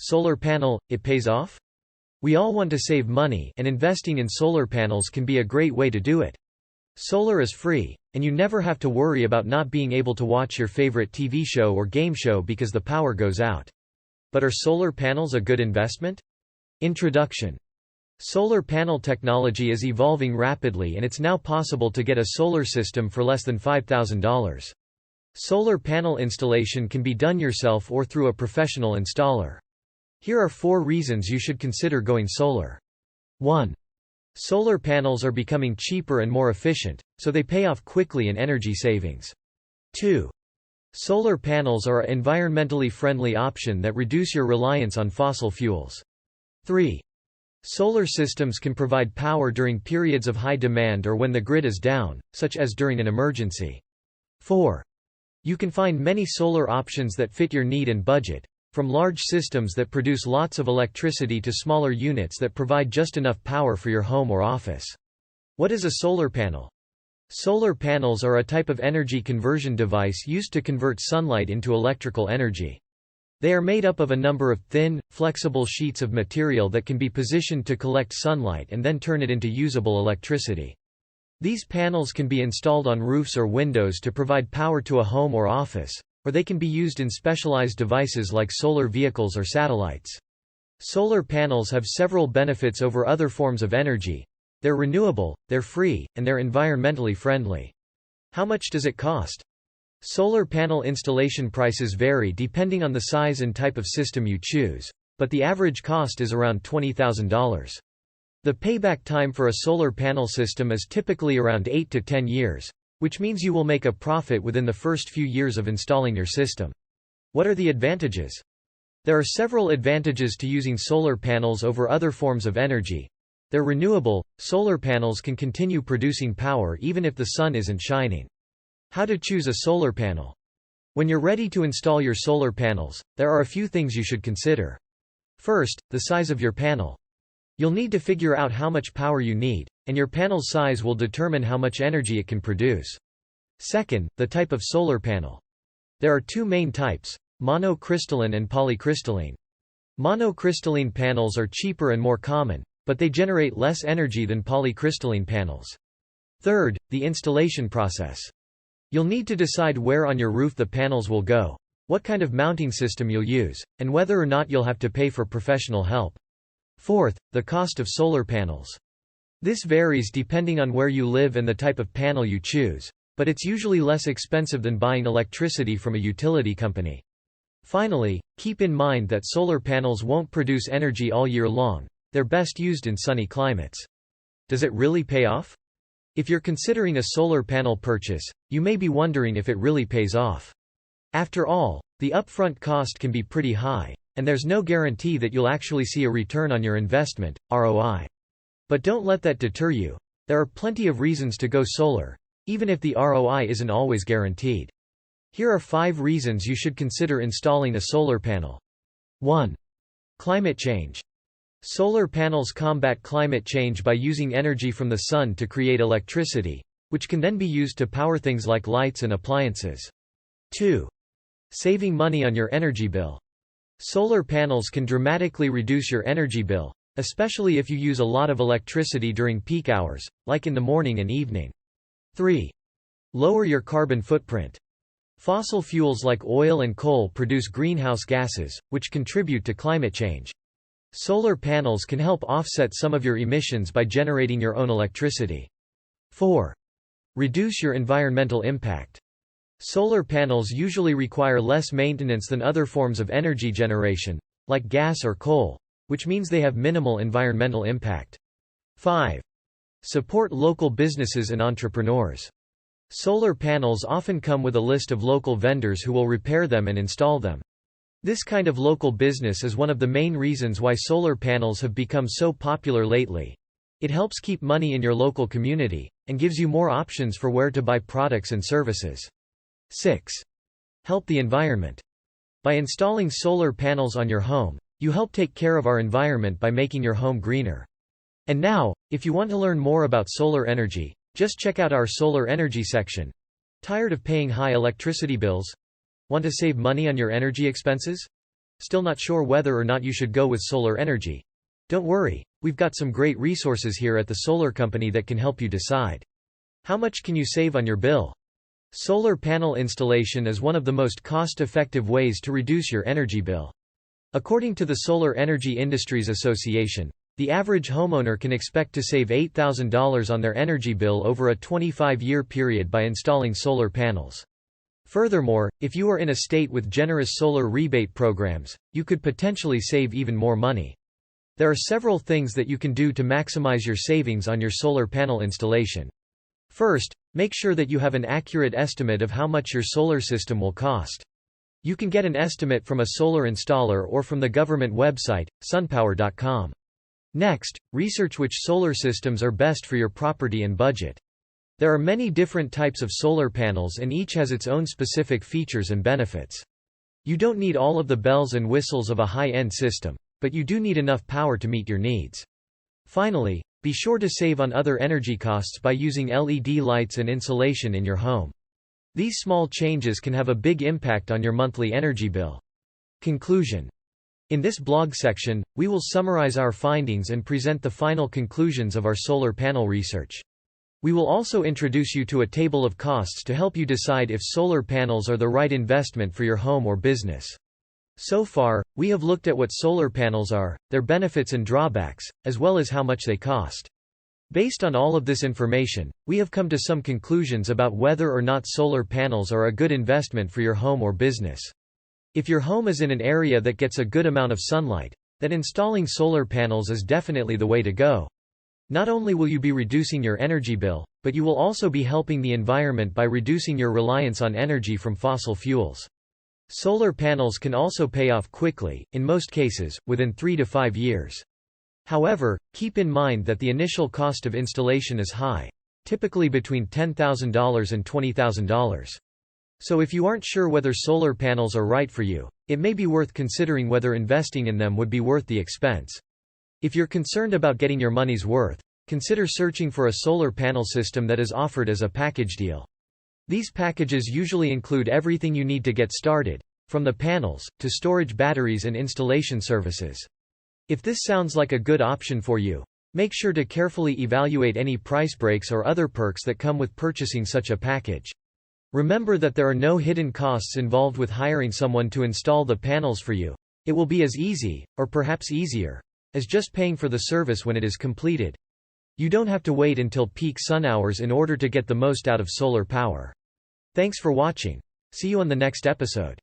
Solar panel, it pays off? We all want to save money, and investing in solar panels can be a great way to do it. Solar is free, and you never have to worry about not being able to watch your favorite TV show or game show because the power goes out. But are solar panels a good investment? Introduction. Solar panel technology is evolving rapidly, and it's now possible to get a solar system for less than $5,000. Solar panel installation can be done yourself or through a professional installer. Here are 4 reasons you should consider going solar. 1. Solar panels are becoming cheaper and more efficient, so they pay off quickly in energy savings. 2. Solar panels are an environmentally friendly option that reduce your reliance on fossil fuels. 3. Solar systems can provide power during periods of high demand or when the grid is down, such as during an emergency. 4. You can find many solar options that fit your need and budget, from large systems that produce lots of electricity to smaller units that provide just enough power for your home or office. What is a solar panel? Solar panels are a type of energy conversion device used to convert sunlight into electrical energy. They are made up of a number of thin, flexible sheets of material that can be positioned to collect sunlight and then turn it into usable electricity. These panels can be installed on roofs or windows to provide power to a home or office, or they can be used in specialized devices like solar vehicles or satellites. Solar panels have several benefits over other forms of energy. They're renewable, they're free, and they're environmentally friendly. How much does it cost? Solar panel installation prices vary depending on the size and type of system you choose, but the average cost is around $20,000. The payback time for a solar panel system is typically around 8 to 10 years, which means you will make a profit within the first few years of installing your system. What are the advantages? There are several advantages to using solar panels over other forms of energy. They're renewable. Solar panels can continue producing power even if the sun isn't shining. How to choose a solar panel? When you're ready to install your solar panels, there are a few things you should consider. First, the size of your panel. You'll need to figure out how much power you need, and your panel's size will determine how much energy it can produce. Second, the type of solar panel. There are 2 main types: monocrystalline and polycrystalline. Monocrystalline panels are cheaper and more common, but they generate less energy than polycrystalline panels. Third, the installation process. You'll need to decide where on your roof the panels will go, what kind of mounting system you'll use, and whether or not you'll have to pay for professional help. Fourth, the cost of solar panels. This varies depending on where you live and the type of panel you choose, but it's usually less expensive than buying electricity from a utility company. Finally, keep in mind that solar panels won't produce energy all year long. They're best used in sunny climates. Does it really pay off? If you're considering a solar panel purchase, you may be wondering if it really pays off. After all, the upfront cost can be pretty high, and there's no guarantee that you'll actually see a return on your investment, ROI. But don't let that deter you. There are plenty of reasons to go solar, even if the ROI isn't always guaranteed. Here are 5 reasons you should consider installing a solar panel. 1. Climate change. Solar panels combat climate change by using energy from the sun to create electricity, which can then be used to power things like lights and appliances. 2. Saving money on your energy bill. Solar panels can dramatically reduce your energy bill, especially if you use a lot of electricity during peak hours, like in the morning and evening. 3. Lower your carbon footprint. Fossil fuels like oil and coal produce greenhouse gases, which contribute to climate change. Solar panels can help offset some of your emissions by generating your own electricity. 4. Reduce your environmental impact. Solar panels usually require less maintenance than other forms of energy generation, like gas or coal, which means they have minimal environmental impact. 5. Support local businesses and entrepreneurs. Solar panels often come with a list of local vendors who will repair them and install them. This kind of local business is one of the main reasons why solar panels have become so popular lately. It helps keep money in your local community, and gives you more options for where to buy products and services. 6. Help the environment. By installing solar panels on your home, you help take care of our environment by making your home greener. And now, if you want to learn more about solar energy, just check out our solar energy section. Tired of paying high electricity bills? Want to save money on your energy expenses? Still not sure whether or not you should go with solar energy? Don't worry, we've got some great resources here at the solar company that can help you decide. How much can you save on your bill? Solar panel installation is one of the most cost-effective ways to reduce your energy bill. According to the Solar Energy Industries Association, the average homeowner can expect to save $8,000 on their energy bill over a 25-year period by installing solar panels. Furthermore, if you are in a state with generous solar rebate programs, you could potentially save even more money. There are several things that you can do to maximize your savings on your solar panel installation. First, make sure that you have an accurate estimate of how much your solar system will cost. You can get an estimate from a solar installer or from the government website, sunpower.com. Next, research which solar systems are best for your property and budget. There are many different types of solar panels and each has its own specific features and benefits. You don't need all of the bells and whistles of a high-end system, but you do need enough power to meet your needs. Finally, be sure to save on other energy costs by using LED lights and insulation in your home. These small changes can have a big impact on your monthly energy bill. Conclusion. In this blog section, we will summarize our findings and present the final conclusions of our solar panel research. We will also introduce you to a table of costs to help you decide if solar panels are the right investment for your home or business. So far, we have looked at what solar panels are, their benefits and drawbacks, as well as how much they cost. Based on all of this information, we have come to some conclusions about whether or not solar panels are a good investment for your home or business. If your home is in an area that gets a good amount of sunlight, then installing solar panels is definitely the way to go. Not only will you be reducing your energy bill, but you will also be helping the environment by reducing your reliance on energy from fossil fuels. Solar panels can also pay off quickly, in most cases, within 3 to 5 years. However, keep in mind that the initial cost of installation is high, typically between $10,000 and $20,000. So if you aren't sure whether solar panels are right for you, it may be worth considering whether investing in them would be worth the expense. If you're concerned about getting your money's worth, consider searching for a solar panel system that is offered as a package deal. These packages usually include everything you need to get started, from the panels, to storage batteries and installation services. If this sounds like a good option for you, make sure to carefully evaluate any price breaks or other perks that come with purchasing such a package. Remember that there are no hidden costs involved with hiring someone to install the panels for you. It will be as easy, or perhaps easier, as just paying for the service when it is completed. You don't have to wait until peak sun hours in order to get the most out of solar power. Thanks for watching. See you on the next episode.